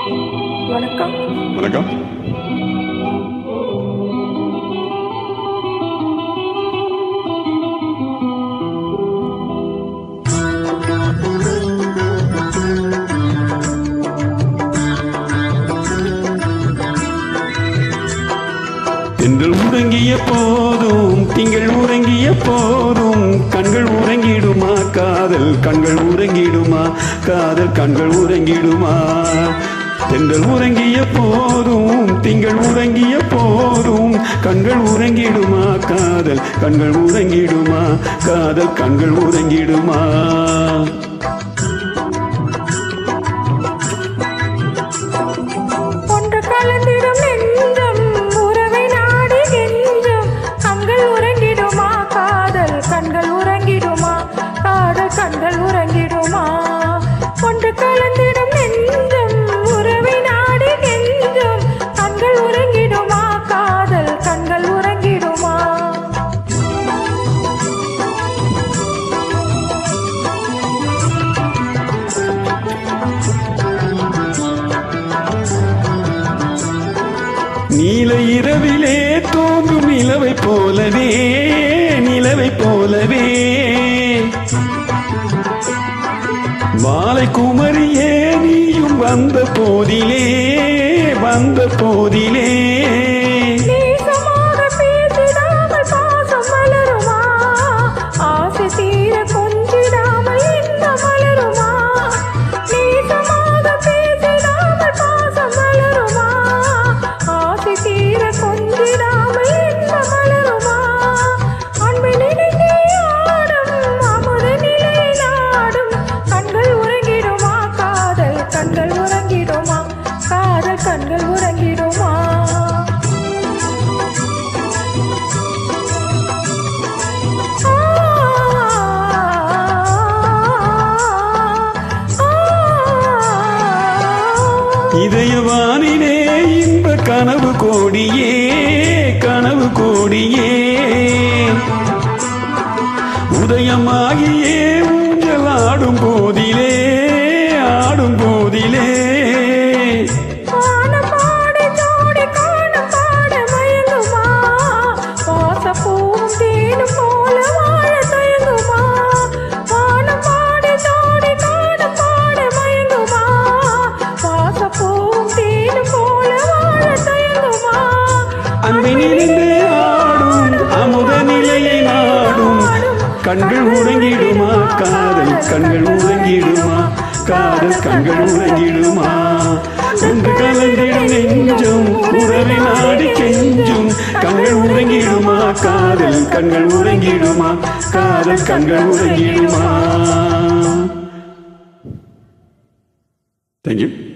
வணக்கம். வணக்கம். தென்றல் உறங்கிய போதும் திங்கள் உறங்கிய போதும் கண்கள் உறங்கிடுமா காதல் கண்கள் உறங்கிடுமா காதல் கண்கள் உறங்கிடுமா. தென்றல் உறங்கிய போதும் திங்கள் உறங்கிய போதும் கண்கள் உறங்கிடுமா காதல் கண்கள் உறங்கிடுமா காதல் கண்கள் உறங்கிடுமா. கண்கள் உறங்கிடுமா ஒன்று கலந்திடும் நெஞ்சம் உறவை நாடி கெஞ்சும் கண்கள் உறங்கிடுமா காதல் கண்கள் உறங்கிடுமா. நீல இரவிலே தோன்றும் நிலவை போலவே நிலவை போலவே மாலை குமரியே நீயும் வந்த போதிலே வந்த போதிலே பேசிடாமல் பாசம் மலருமா ஆசை தீர கொஞ்சிடாமல் இந்த மலருமா. நேசமாக பேசிடாமல் பாசம் மலருமா ஆசை தீர கொஞ்சிடாமல் இந்த மலருமா. அன்பை நினைத்தே ஆடும் அமுத நிலை நாடும் கண்கள் உறங்கிடுமா காதல் கண்கள் உறங்கிடுமா காதல் கண்கள் உறங்கிடுமா. இதயவானிலே இன்ப கனவு கோடியே கனவு கோடியே உதயமாகியே ஊஞ்சல் ஆடும் போதிலே ஆடும் போதிலே அன்பினிலே ஆடும் அமுத நிலையை நாடும் கண்கள் உறங்கிடுமா காதல் கண்கள் உறங்கிடுமா காதல் கண்கள் உறங்கிடுமா. ஒன்று கலந்திடும் நெஞ்சும் உறவை நாடி கெஞ்சும் கண்கள் உறங்கிடுமா காதல் கண்கள் உறங்கிடுமா காதல் கண்கள் உறங்கிடுமா. Thank you.